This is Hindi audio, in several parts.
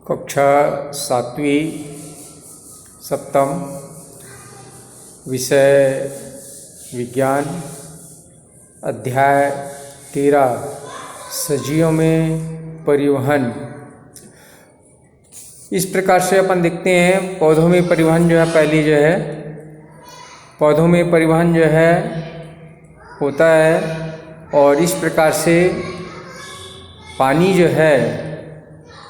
कक्षा 7वीं सप्तम विषय विज्ञान अध्याय 13 सजीवों में परिवहन। इस प्रकार से अपन देखते हैं पौधों में परिवहन जो है पहली जो है पौधों में परिवहन जो है होता है और इस प्रकार से पानी जो है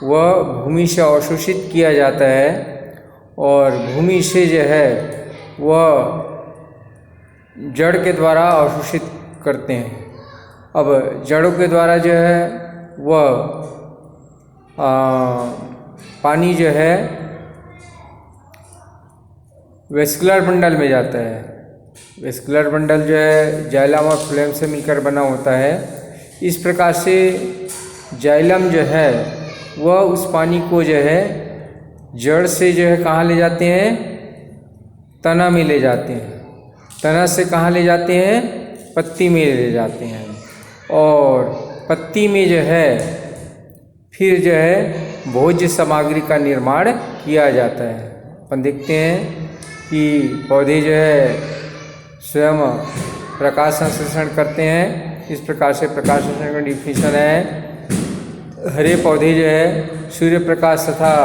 वह भूमि से अवशोषित किया जाता है और भूमि से जो है वह जड़ के द्वारा अवशोषित करते हैं। अब जड़ों के द्वारा जो है वह पानी जो है वेस्कुलर बंडल में जाता है। वेस्कुलर बंडल जो है जाइलम और फ्लोएम से मिलकर बना होता है। इस प्रकार से जाइलम जो है वह उस पानी को जो है जड़ से जो है कहाँ ले जाते हैं, तना में ले जाते हैं। तना से कहाँ ले जाते हैं, पत्ती में ले जाते हैं और पत्ती में जो है फिर जो है भोज्य सामग्री का निर्माण किया जाता है। अपन देखते हैं कि पौधे जो है स्वयं प्रकाश संश्लेषण करते हैं। इस प्रकार से प्रकाश संश्लेषण का डिफिनेशन है, हरे पौधे जो है सूर्य प्रकाश तथा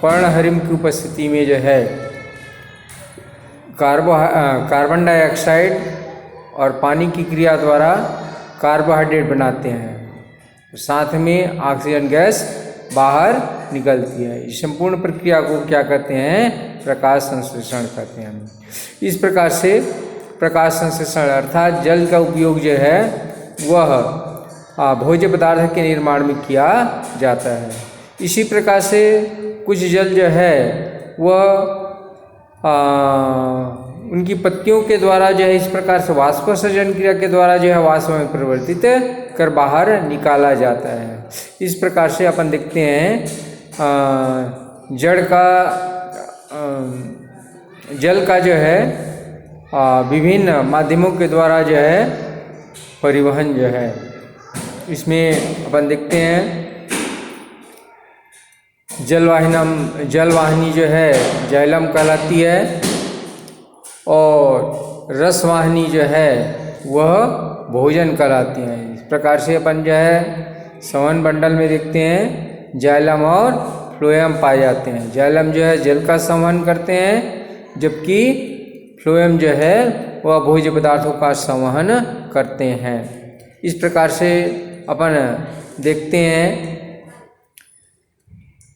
पर्णहरिम की उपस्थिति में जो है कार्बन डाइऑक्साइड और पानी की क्रिया द्वारा कार्बोहाइड्रेट बनाते हैं, साथ में ऑक्सीजन गैस बाहर निकलती है। इस संपूर्ण प्रक्रिया को क्या कहते हैं, प्रकाश संश्लेषण कहते हैं। इस प्रकार से प्रकाश संश्लेषण अर्थात जल का उपयोग जो है वह भोज्य पदार्थ के निर्माण में किया जाता है। इसी प्रकार से कुछ जल जो है वह उनकी पत्तियों के द्वारा जो है इस प्रकार से वाष्पोत्सर्जन क्रिया के द्वारा जो है वाष्प में परिवर्तित कर बाहर निकाला जाता है। इस प्रकार से अपन देखते हैं जल का जो है विभिन्न माध्यमों के द्वारा जो है परिवहन जो है, इसमें अपन देखते हैं जलवाहिनी जो है जाइलम कहलाती है और रसवाहिनी जो है वह भोजन कहलाती है। इस प्रकार से अपन जो है संवहन बंडल में देखते हैं जाइलम और फ्लोएम पाए जाते हैं। जाइलम जो है जल का संवहन करते हैं जबकि फ्लोएम जो है वह भोज्य पदार्थों का संवहन करते हैं। इस प्रकार से अपन देखते हैं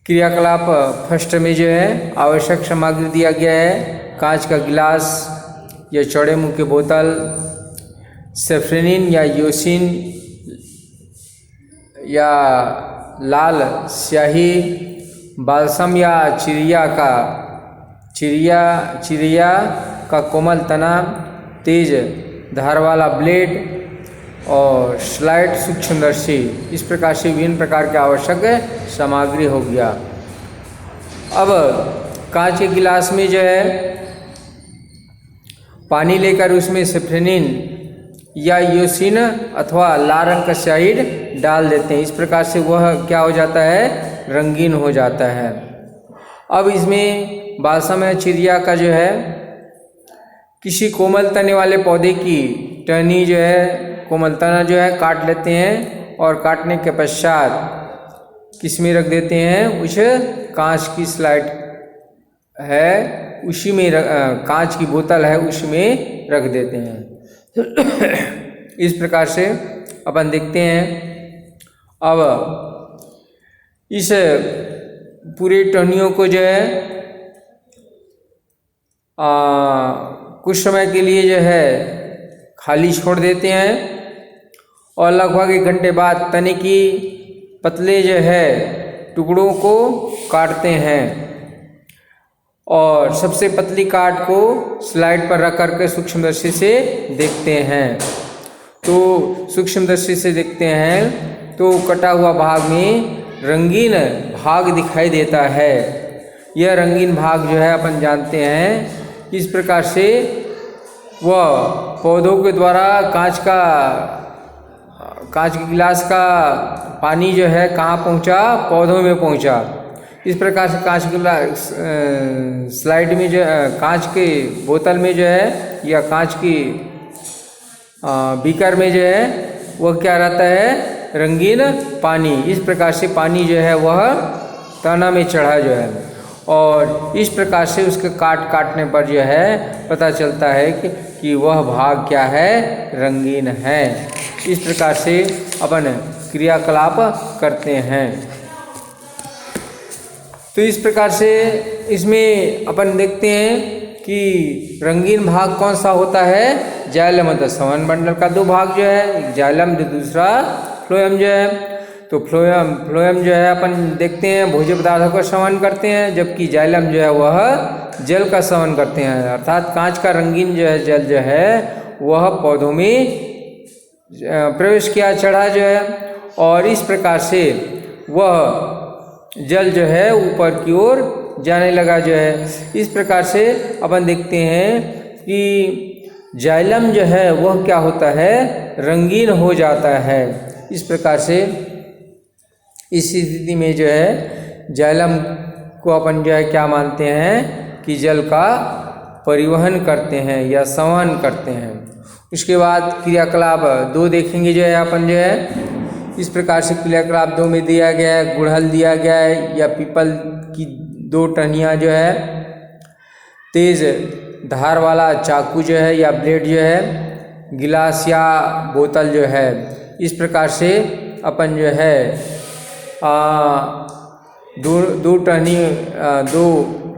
क्रियाकलाप फर्स्ट में जो है आवश्यक सामग्री दिया गया है, कांच का गिलास या चौड़े मुंह की बोतल, सेफ्रेनिन या योसिन या लाल स्याही, बाल्सम या चिड़िया का कोमल तना, तेज धार वाला ब्लेड और स्लाइड सूक्ष्मदर्शी। इस प्रकार से विभिन्न प्रकार के आवश्यक सामग्री हो गया। अब कांच के गिलास में जो है पानी लेकर उसमें सेफ्रेनिन या योसिन अथवा लाल रंग का स्याही डाल देते हैं। इस प्रकार से वह क्या हो जाता है, रंगीन हो जाता है। अब इसमें बाल्सम या चिड़िया का जो है किसी कोमल तने वाले पौधे की टहनी जो है कोमल तना जो है काट लेते हैं और काटने के पश्चात किस में रख देते हैं, उस कांच की स्लाइड है उसी में कांच की बोतल है उसमें रख देते हैं। इस प्रकार से अपन देखते हैं। अब इस पूरे टहनियों को जो है कुछ समय के लिए जो है खाली छोड़ देते हैं और लगभग 1 घंटे बाद तने की पतले जो है टुकड़ों को काटते हैं और सबसे पतली काट को स्लाइड पर रख करके सूक्ष्मदर्शी से देखते हैं। तो सूक्ष्मदर्शी से देखते हैं तो कटा हुआ भाग में रंगीन भाग दिखाई देता है। यह रंगीन भाग जो है अपन जानते हैं इस प्रकार से वह पौधों के द्वारा कांच के गिलास का पानी जो है कहाँ पहुँचा, पौधों में पहुँचा। इस प्रकार से कांच के स्लाइड में जो कांच के बोतल में जो है या कांच की बीकर में जो है वह क्या रहता है, रंगीन पानी। इस प्रकार से पानी जो है वह तना में चढ़ा जो है, और इस प्रकार से उसके काटने पर जो है पता चलता है कि वह भाग क्या है, रंगीन है। इस प्रकार से अपन क्रियाकलाप करते हैं। तो इस प्रकार से इसमें अपन देखते हैं कि रंगीन भाग कौन सा होता है, जाइलम मतलब संवहन मंडल का दो भाग जो है, एक जाइलम जो दूसरा फ्लोएम जो है। तो फ्लोएम जो है अपन देखते हैं भोज्य पदार्थों का संवहन करते हैं, जबकि जाइलम जो है वह जल का संवहन करते हैं। अर्थात कांच का रंगीन जो है जल जो है वह पौधों में प्रवेश किया, चढ़ा जो है, और इस प्रकार से वह जल जो है ऊपर की ओर जाने लगा जो है। इस प्रकार से अपन देखते हैं कि जाइलम जो है वह क्या होता है, रंगीन हो जाता है। इस प्रकार से इस स्थिति में जो है जाइलम को अपन जो है क्या मानते हैं कि जल का परिवहन करते हैं या संवहन करते हैं। उसके बाद क्रियाकलाप 2 देखेंगे जो है अपन जो है। इस प्रकार से क्रियाकलाप 2 में दिया गया है, गुड़हल दिया गया है या पीपल की 2 टहनियाँ जो है, तेज धार वाला चाकू जो है या ब्लेड जो है, गिलास या बोतल जो है। इस प्रकार से अपन जो है दो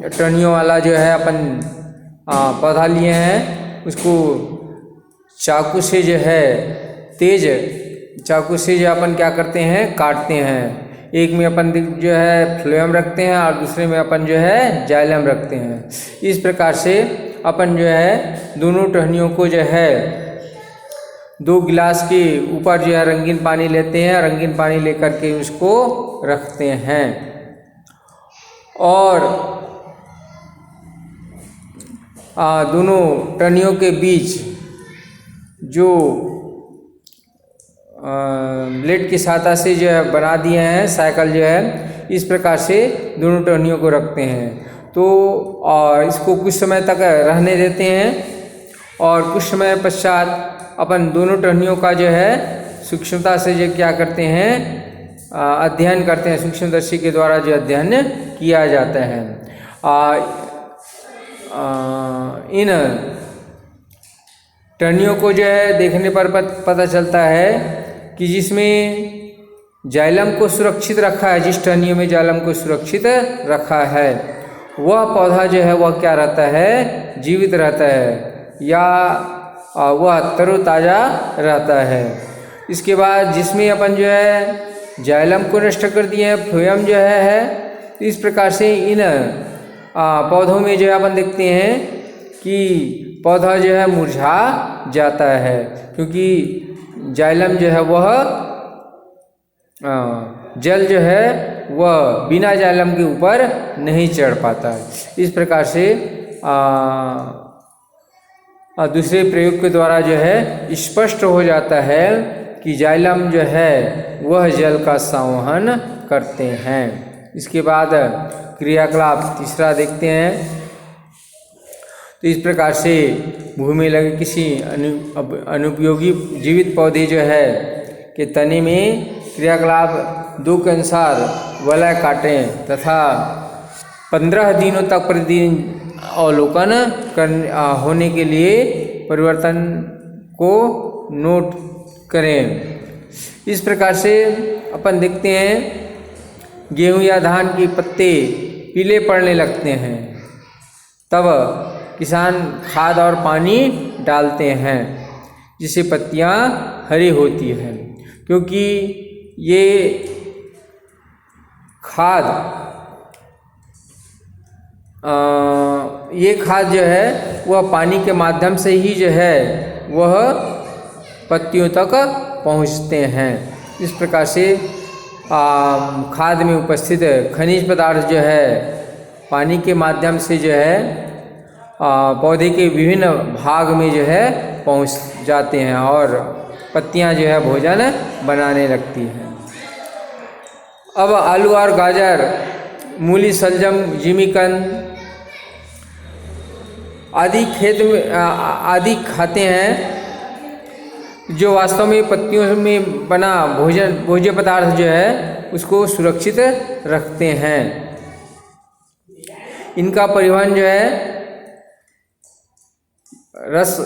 टहनियों वाला जो है अपन पौधा लिए हैं, उसको चाकू से जो है तेज चाकू से जो अपन क्या करते हैं, काटते हैं। एक में अपन जो है फ्लोएम रखते हैं और दूसरे में अपन जो है जाइलम रखते हैं। इस प्रकार से अपन जो है दोनों टहनियों को जो है 2 गिलास के ऊपर जो है रंगीन पानी लेते हैं, रंगीन पानी लेकर के उसको रखते हैं, और दोनों टहनियों के बीच जो ब्लेड की सहायता से जो है बना दिए हैं साइकिल जो है, इस प्रकार से दोनों टहनियों को रखते हैं। तो और इसको कुछ समय तक रहने देते हैं, और कुछ समय पश्चात अपन दोनों टहनियों का जो है सूक्ष्मता से जो क्या करते हैं, अध्ययन करते हैं। सूक्ष्मदर्शी के द्वारा जो अध्ययन किया जाता है। इन टहनियों को जो है देखने पर पता चलता है कि जिसमें जाइलम को सुरक्षित रखा है, जिस टहनियों में जाइलम को सुरक्षित रखा है, वह पौधा जो है वह क्या रहता है, जीवित रहता है या वह तरोताज़ा रहता है। इसके बाद जिसमें अपन जो है जाइलम को नष्ट कर दिए हैं, फ्लोएम जो है, इस प्रकार से इन पौधों में जो है अपन देखते हैं कि पौधा जो है मुरझा जाता है, क्योंकि जाइलम जो है वह जल जो है वह बिना जाइलम के ऊपर नहीं चढ़ पाता है। इस प्रकार से दूसरे प्रयोग के द्वारा जो है स्पष्ट हो जाता है कि जाइलम जो है वह जल का संवहन करते हैं। इसके बाद क्रियाकलाप 3 देखते हैं। तो इस प्रकार से भूमि में लगे किसी अनुपयोगी जीवित पौधे जो है के तने में क्रियाकलाप 2 के अनुसार वलय काटें तथा 15 दिनों तक प्रतिदिन अवलोकन होने के लिए परिवर्तन को नोट करें। इस प्रकार से अपन देखते हैं गेहूं या धान के पत्ते पीले पड़ने लगते हैं, तब किसान खाद और पानी डालते हैं जिससे पत्तियां हरी होती हैं, क्योंकि ये खाद जो है वह पानी के माध्यम से ही जो है वह पत्तियों तक पहुंचते हैं। इस प्रकार से खाद में उपस्थित खनिज पदार्थ जो है पानी के माध्यम से जो है पौधे के विभिन्न भाग में जो है पहुंच जाते हैं और पत्तियां जो है भोजन बनाने लगती हैं। अब आलू और गाजर मूली, शलजम, जिमीकंद आदि खेत में आदि खाते हैं, जो वास्तव में पत्तियों में बना भोज्य पदार्थ जो है उसको सुरक्षित रखते हैं। इनका परिवहन जो है रस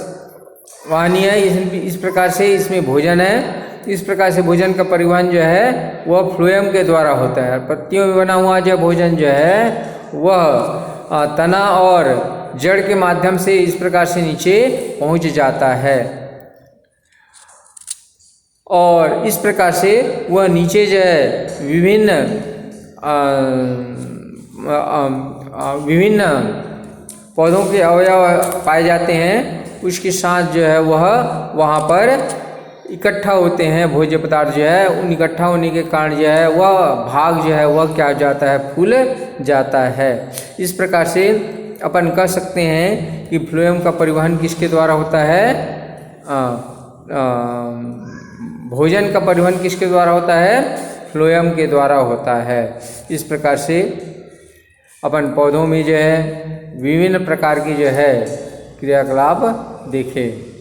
वाहनी है, इस प्रकार से इसमें भोजन है। इस प्रकार से भोजन का परिवहन जो है वह फ्लोएम के द्वारा होता है। पत्तियों में बना हुआ जो भोजन जो है वह तना और जड़ के माध्यम से इस प्रकार से नीचे पहुंच जाता है और इस प्रकार से वह नीचे जो है विभिन्न पौधों के अवयव पाए जाते हैं, उसके साथ जो है वह वहाँ पर इकट्ठा होते हैं। भोज्य पदार्थ जो है उन इकट्ठा होने के कारण जो है वह भाग जो है वह क्या हो जाता है, फूल जाता है। इस प्रकार से अपन कह सकते हैं कि फ्लोएम का परिवहन किसके द्वारा होता है, भोजन का परिवहन किसके द्वारा होता है, फ्लोएम के द्वारा होता है। इस प्रकार से अपन पौधों में जो है विभिन्न प्रकार की जो है क्रियाकलाप देखें।